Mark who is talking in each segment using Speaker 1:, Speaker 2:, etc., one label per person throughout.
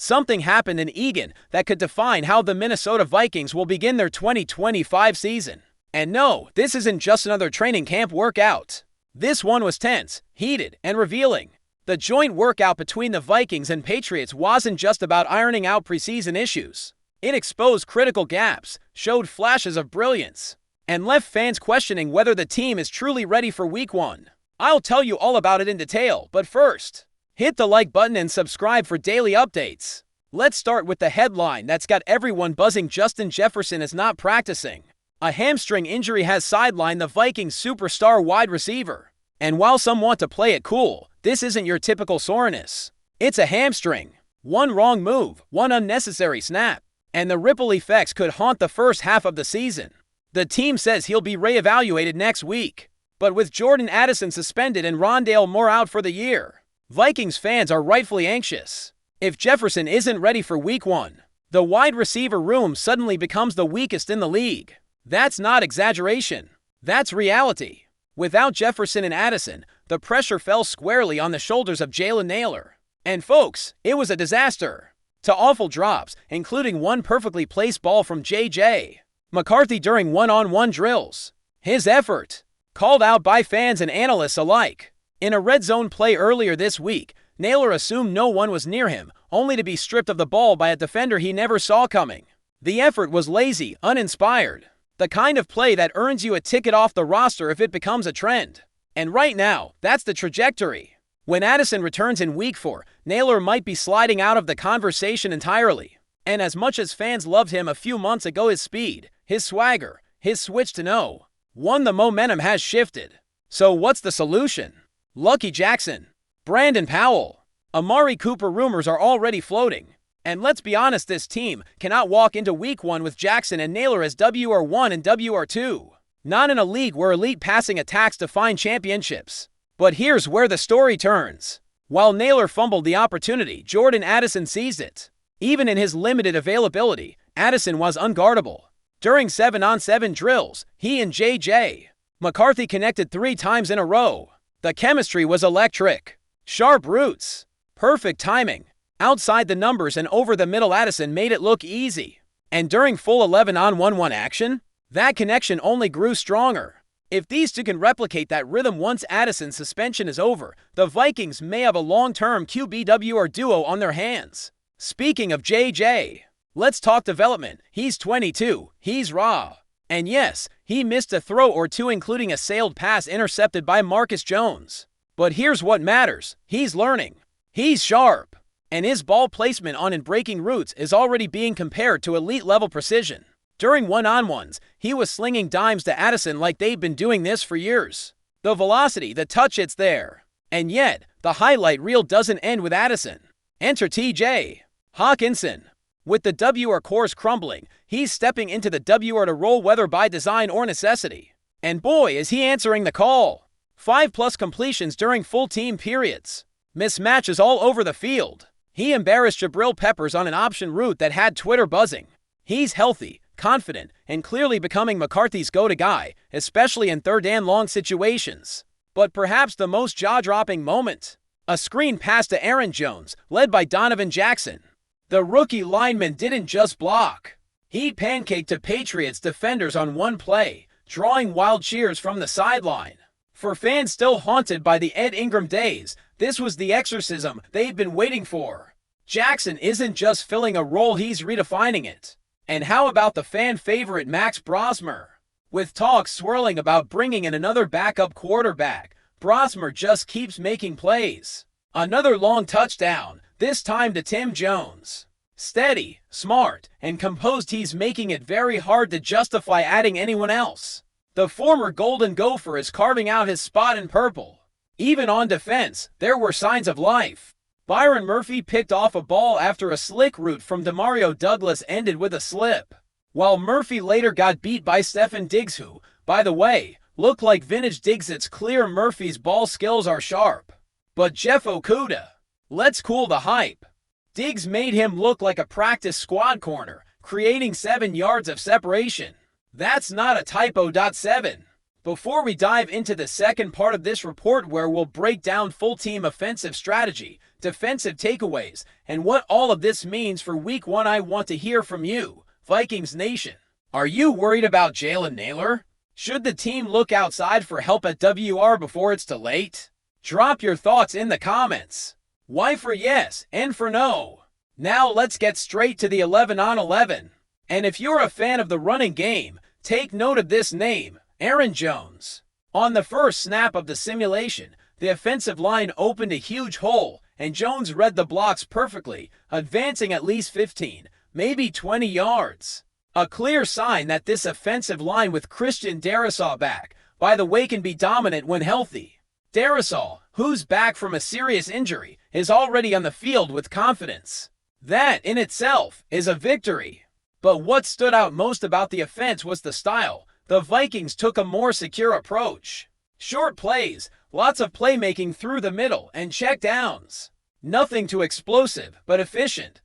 Speaker 1: Something happened in Eagan that could define how the Minnesota Vikings will begin their 2025 season. And no, this isn't just another training camp workout. This one was tense, heated, and revealing. The joint workout between the Vikings and Patriots wasn't just about ironing out preseason issues. It exposed critical gaps, showed flashes of brilliance, and left fans questioning whether the team is truly ready for Week 1. I'll tell you all about it in detail, but first, hit the like button and subscribe for daily updates. Let's start with the headline that's got everyone buzzing. Justin Jefferson is not practicing. A hamstring injury has sidelined the Vikings' superstar wide receiver. And while some want to play it cool, this isn't your typical soreness. It's a hamstring. One wrong move, one unnecessary snap, and the ripple effects could haunt the first half of the season. The team says he'll be reevaluated next week. But with Jordan Addison suspended and Rondale Moore out for the year, Vikings fans are rightfully anxious. If Jefferson isn't ready for Week 1, the wide receiver room suddenly becomes the weakest in the league. That's not exaggeration. That's reality. Without Jefferson and Addison, the pressure fell squarely on the shoulders of Jalen Nailor. And folks, it was a disaster. To awful drops, including one perfectly placed ball from J.J. McCarthy during one-on-one drills. His effort, called out by fans and analysts alike. In a red zone play earlier this week, Nailor assumed no one was near him, only to be stripped of the ball by a defender he never saw coming. The effort was lazy, uninspired. The kind of play that earns you a ticket off the roster if it becomes a trend. And right now, that's the trajectory. When Addison returns in Week 4, Nailor might be sliding out of the conversation entirely. And as much as fans loved him a few months ago, his speed, his swagger, his switch to no one, the momentum has shifted. So what's the solution? Lucky Jackson, Brandon Powell, Amari Cooper rumors are already floating. And let's be honest, this team cannot walk into Week 1 with Jackson and Nailor as WR1 and WR2. Not in a league where elite passing attacks define championships. But here's where the story turns. While Nailor fumbled the opportunity, Jordan Addison seized it. Even in his limited availability, Addison was unguardable. During 7-on-7 drills, he and J.J. McCarthy connected 3 times in a row. The chemistry was electric. Sharp routes, perfect timing. Outside the numbers and over the middle, Addison made it look easy. And during full 11-on-1-1 action, that connection only grew stronger. If these two can replicate that rhythm once Addison's suspension is over, the Vikings may have a long-term QBWR duo on their hands. Speaking of JJ, let's talk development. He's 22, he's raw. And yes, he missed a throw or two, including a sailed pass intercepted by Marcus Jones. But here's what matters. He's learning. He's sharp. And his ball placement on and breaking routes is already being compared to elite-level precision. During one-on-ones, he was slinging dimes to Addison like they've been doing this for years. The velocity, the touch, it's there. And yet, the highlight reel doesn't end with Addison. Enter T.J. Hawkinson. With the WR course crumbling, he's stepping into the WR to roll, whether by design or necessity. And boy, is he answering the call. 5+ completions during full team periods. Mismatches all over the field. He embarrassed Jabril Peppers on an option route that had Twitter buzzing. He's healthy, confident, and clearly becoming McCarthy's go-to guy, especially in 3rd-and-long situations. But perhaps the most jaw-dropping moment, a screen pass to Aaron Jones, led by Donovan Jackson. The rookie lineman didn't just block. He pancaked to Patriots defenders on one play, drawing wild cheers from the sideline. For fans still haunted by the Ed Ingram days, this was the exorcism they've been waiting for. Jackson isn't just filling a role, he's redefining it. And how about the fan favorite Max Brosmer? With talks swirling about bringing in another backup quarterback, Brosmer just keeps making plays. Another long touchdown, this time to Tim Jones. Steady, smart, and composed, he's making it very hard to justify adding anyone else. The former Golden Gopher is carving out his spot in purple. Even on defense, there were signs of life. Byron Murphy picked off a ball after a slick route from Demario Douglas ended with a slip. While Murphy later got beat by Stefon Diggs, who, by the way, looked like vintage Diggs. It's clear Murphy's ball skills are sharp. But Jeff Okudah, let's cool the hype. Diggs made him look like a practice squad corner, creating 7 yards of separation. That's not a typo. 7. Before we dive into the second part of this report, where we'll break down full team offensive strategy, defensive takeaways, and what all of this means for Week 1. I want to hear from you, Vikings Nation. Are you worried about Jalen Nailor? Should the team look outside for help at WR before it's too late? Drop your thoughts in the comments. Y for yes and for no. Now let's get straight to the 11 on 11. And if you're a fan of the running game, take note of this name, Aaron Jones. On the first snap of the simulation, the offensive line opened a huge hole, and Jones read the blocks perfectly, advancing at least 15, maybe 20 yards. A clear sign that this offensive line with Christian Darrisaw back, by the way, can be dominant when healthy. Darrisaw, who's back from a serious injury, is already on the field with confidence. That, in itself, is a victory. But what stood out most about the offense was the style. The Vikings took a more secure approach. Short plays, lots of playmaking through the middle, and check downs. Nothing too explosive, but efficient.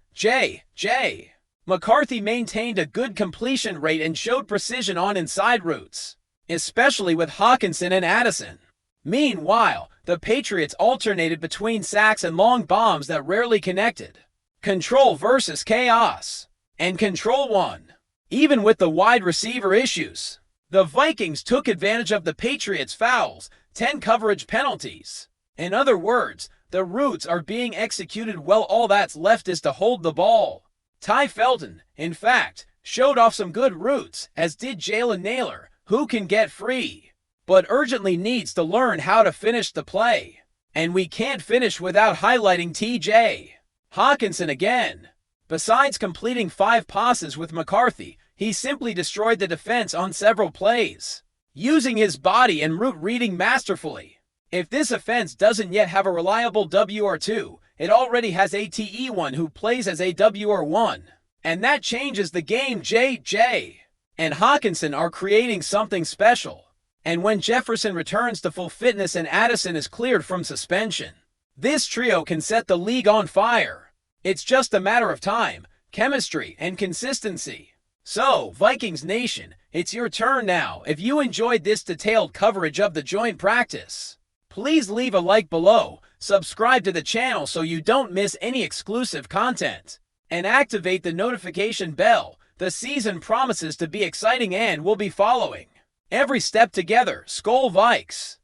Speaker 1: Mccarthy maintained a good completion rate and showed precision on inside routes, especially with Hockenson and Addison. Meanwhile, the Patriots alternated between sacks and long bombs that rarely connected. Control versus chaos. And control won. Even with the wide receiver issues, the Vikings took advantage of the Patriots' fouls, 10 coverage penalties. In other words, the routes are being executed well. All that's left is to hold the ball. Ty Felton, in fact, showed off some good routes, as did Jalen Nailor, who can get free, but urgently needs to learn how to finish the play. And we can't finish without highlighting TJ Hockenson again. Besides completing 5 passes with McCarthy, he simply destroyed the defense on several plays, using his body and route reading masterfully. If this offense doesn't yet have a reliable WR2, it already has a TE1 who plays as a WR1. And that changes the game. JJ and Hockenson are creating something special. And when Jefferson returns to full fitness and Addison is cleared from suspension, this trio can set the league on fire. It's just a matter of time, chemistry, and consistency. So, Vikings Nation, it's your turn now. If you enjoyed this detailed coverage of the joint practice, please leave a like below, subscribe to the channel so you don't miss any exclusive content, and activate the notification bell. The season promises to be exciting and we'll be following every step together. SKOL Vikes!